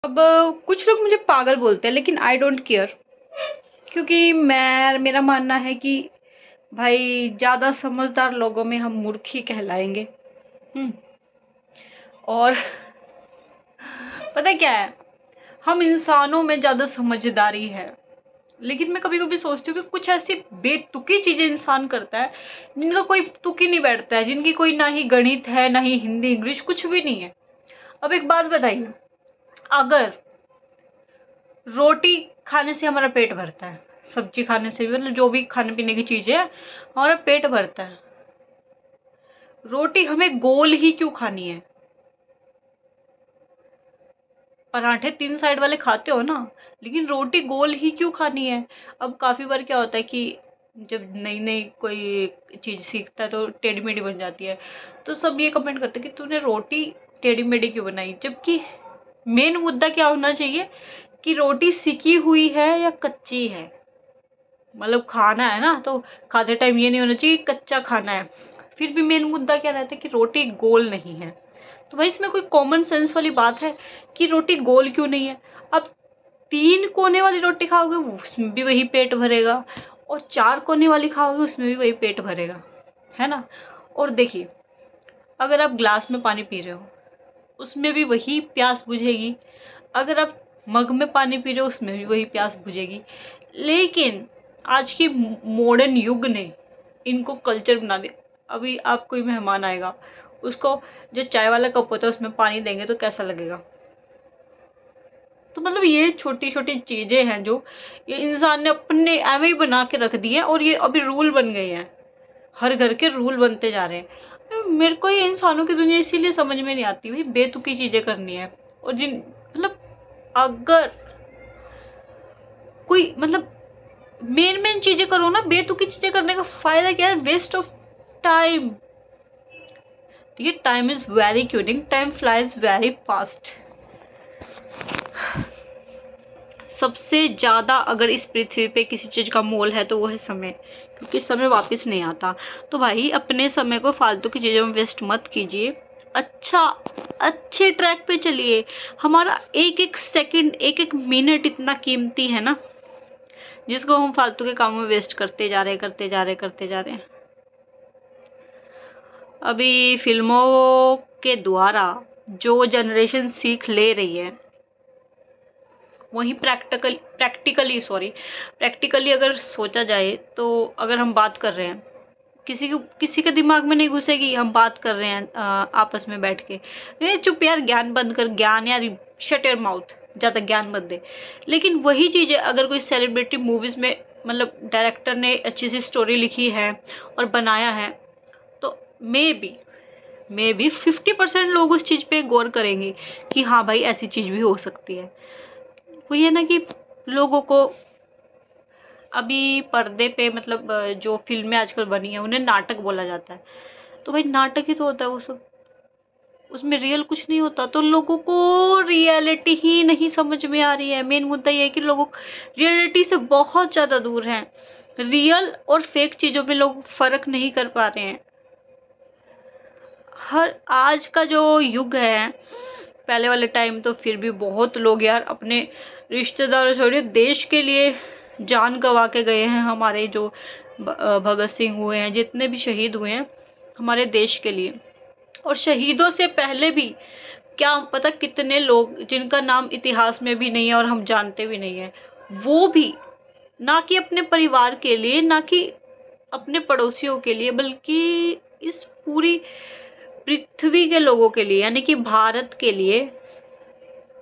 अब कुछ लोग मुझे पागल बोलते हैं, लेकिन आई डोंट केयर, क्योंकि मेरा मानना है कि भाई ज़्यादा समझदार लोगों में हम मूर्ख ही कहलाएंगे। हम्म। और पता क्या है, हम इंसानों में ज़्यादा समझदारी है, लेकिन मैं कभी कभी सोचती हूँ कि कुछ ऐसी बेतुकी चीजें इंसान करता है जिनका कोई तुक ही नहीं बैठता है, जिनकी कोई ना ही गणित है, ना ही हिंदी इंग्लिश, कुछ भी नहीं है। अब एक बात बताइए, अगर रोटी खाने से हमारा पेट भरता है, सब्जी खाने से भी, मतलब जो भी खाने पीने की चीजें है, हमारा पेट भरता है, रोटी हमें गोल ही क्यों खानी है? पराठे 3 साइड वाले खाते हो ना, लेकिन रोटी गोल ही क्यों खानी है? अब काफी बार क्या होता है कि जब नई नई कोई चीज सीखता है तो टेढ़ी मेढ़ी बन जाती है, तो सब ये कमेंट करते हैं कि तूने रोटी टेढ़ी मेढ़ी क्यों बनाई, जबकि मेन मुद्दा क्या होना चाहिए कि रोटी सिकी हुई है या कच्ची है। मतलब खाना है ना, तो खाते टाइम ये नहीं होना चाहिए कि कच्चा खाना है। फिर भी मेन मुद्दा क्या रहता है कि रोटी गोल नहीं है। तो भाई इसमें कोई कॉमन सेंस वाली बात है कि रोटी गोल क्यों नहीं है? अब 3 कोने वाली रोटी खाओगे उसमें भी वही पेट भरेगा, और 4 कोने वाली खाओगे उसमें भी वही पेट भरेगा, है ना? और देखिए, अगर आप ग्लास में पानी पी रहे हो उसमें भी वही प्यास बुझेगी, अगर आप मग में पानी पी रहे हो उसमें भी वही प्यास बुझेगी। लेकिन आज के मॉडर्न युग ने इनको कल्चर बना दिया। अभी आप कोई मेहमान आएगा, उसको जो चाय वाला कप होता है उसमें पानी देंगे तो कैसा लगेगा? तो मतलब ये छोटी छोटी चीजें हैं जो ये इंसान ने अपने एवे ही बना के रख दी है, और ये अभी रूल बन गए हैं, हर घर के रूल बनते जा रहे हैं। मेरे को ये इंसानों की दुनिया इसीलिए समझ में नहीं आती, भाई बेतुकी चीजें करनी है। और जिन मतलब अगर कोई मतलब मेन मेन चीजें करो ना, बेतुकी चीजें करने का फायदा क्या है? Waste of time. ये time is very cutting, time flies very fast. सबसे ज्यादा अगर इस पृथ्वी पे किसी चीज का मोल है तो वो है समय, क्योंकि समय वापस नहीं आता। तो भाई अपने समय को फालतू की चीजों में वेस्ट मत कीजिए, अच्छा अच्छे ट्रैक पे चलिए। हमारा एक एक सेकंड, एक एक मिनट इतना कीमती है ना, जिसको हम फालतू के कामों में वेस्ट करते जा रहे हैं, करते जा रहे हैं, करते जा रहे हैं। अभी फिल्मों के द्वारा जो जनरेशन सीख ले रही है, वहीं प्रैक्टिकली अगर सोचा जाए, तो अगर हम बात कर रहे हैं, किसी के दिमाग में नहीं घुसेगी। हम बात कर रहे हैं आपस में बैठ के, नहीं चुप यार, ज्ञान बंद कर, ज्ञान यार, शट योर माउथ, ज्यादा ज्ञान मत दे। लेकिन वही चीजें अगर कोई सेलिब्रिटी मूवीज में, मतलब डायरेक्टर ने अच्छी सी स्टोरी लिखी है और बनाया है, तो मे बी 50% लोग उस चीज पे गौर करेंगे कि हाँ भाई ऐसी चीज भी हो सकती है। वो ये ना कि लोगों को अभी पर्दे पे, मतलब जो फिल्में आजकल बनी है उन्हें नाटक बोला जाता है, तो भाई नाटक ही तो होता है वो सब, उसमें रियल कुछ नहीं होता। तो लोगों को रियलिटी ही नहीं समझ में आ रही है। मेन मुद्दा ये है कि लोगों रियलिटी से बहुत ज्यादा दूर हैं, रियल और फेक चीजों में लोग फर्क नहीं कर पा रहे हैं। हर आज का जो युग है, पहले वाले टाइम तो फिर भी बहुत लोग यार अपने रिश्तेदारों छोड़िए देश के लिए जान गंवा के गए हैं। हमारे जो भगत सिंह हुए हैं, जितने भी शहीद हुए हैं हमारे देश के लिए, और शहीदों से पहले भी क्या पता कितने लोग जिनका नाम इतिहास में भी नहीं है और हम जानते भी नहीं है, वो भी ना कि अपने परिवार के लिए, ना कि अपने पड़ोसियों के लिए, बल्कि इस पूरी पृथ्वी के लोगों के लिए, यानी कि भारत के लिए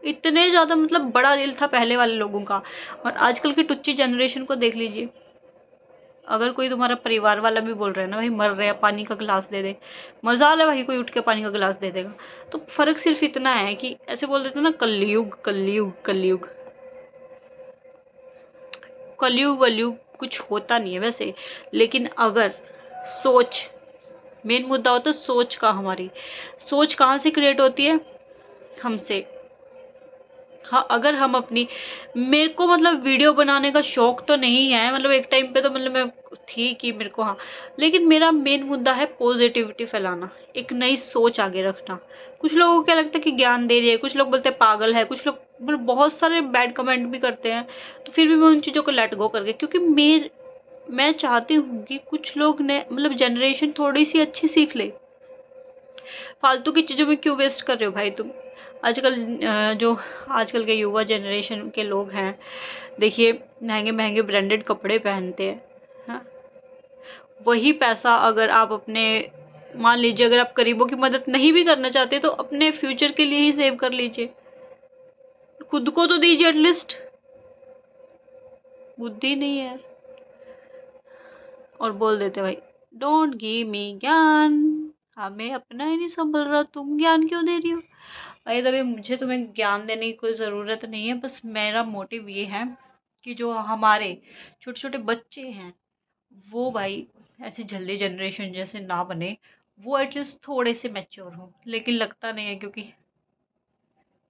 इतने ज्यादा मतलब बड़ा दिल था पहले वाले लोगों का। और आजकल की टुच्ची जनरेशन को देख लीजिए, अगर कोई तुम्हारा परिवार वाला भी बोल रहा है ना भाई मर रहे हैं पानी का गिलास दे दे, मजाल है भाई कोई उठ के पानी का गिलास दे देगा। तो फर्क सिर्फ इतना है कि ऐसे बोल देते ना, कलयुग कलयुग कलयुग, कलयुग वलयुग कुछ होता नहीं है वैसे। लेकिन अगर सोच, मेन मुद्दा होता है सोच का। हमारी सोच कहाँ से क्रिएट होती है? हमसे, हाँ, अगर हम अपनी मेरे को मतलब वीडियो बनाने का शौक तो नहीं है, मतलब एक टाइम पे तो मतलब मैं थी कि मेरे को, हाँ, लेकिन मेरा मेन मुद्दा है पॉजिटिविटी फैलाना, एक नई सोच आगे रखना। कुछ लोगों को क्या लगता है कि ज्ञान दे रही है, कुछ लोग बोलते हैं पागल है, कुछ लोग मतलब बहुत सारे बैड कमेंट भी करते हैं, तो फिर भी मैं उन चीज़ों को लेट गो करके, क्योंकि मैं चाहती हूँ कि कुछ लोग ने मतलब जनरेशन थोड़ी सी अच्छी सीख ले। फालतू की चीज़ों में क्यों वेस्ट कर रहे हो भाई तुम? आजकल जो आजकल के युवा जनरेशन के लोग हैं, देखिए महंगे महंगे ब्रांडेड कपड़े पहनते हैं, हाँ, वही पैसा अगर आप अपने, मान लीजिए अगर आप गरीबों की मदद नहीं भी करना चाहते तो अपने फ्यूचर के लिए ही सेव कर लीजिए, खुद को तो दीजिए एटलीस्ट। बुद्धि नहीं है और बोल देते भाई डोंट गिव मी ज्ञान, हमें अपना ही नहीं संभल रहा, तुम ज्ञान क्यों दे रही हो? भाई तभी मुझे तुम्हें ज्ञान देने की कोई ज़रूरत नहीं है, बस मेरा मोटिव ये है कि जो हमारे छोटे छोटे बच्चे हैं वो भाई ऐसी जल्दी जनरेशन जैसे ना बने, वो एटलीस्ट थोड़े से मैच्योर हों, लेकिन लगता नहीं है क्योंकि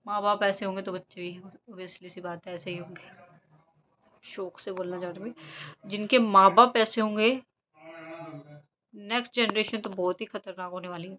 माँ बाप ऐसे होंगे तो बच्चे भी ऑब्वियसली सी बात है ऐसे ही होंगे। शौक से बोलना चाह रही हूँ, जिनके माँ बाप ऐसे होंगे, नेक्स्ट जनरेशन तो बहुत ही खतरनाक होने वाली है।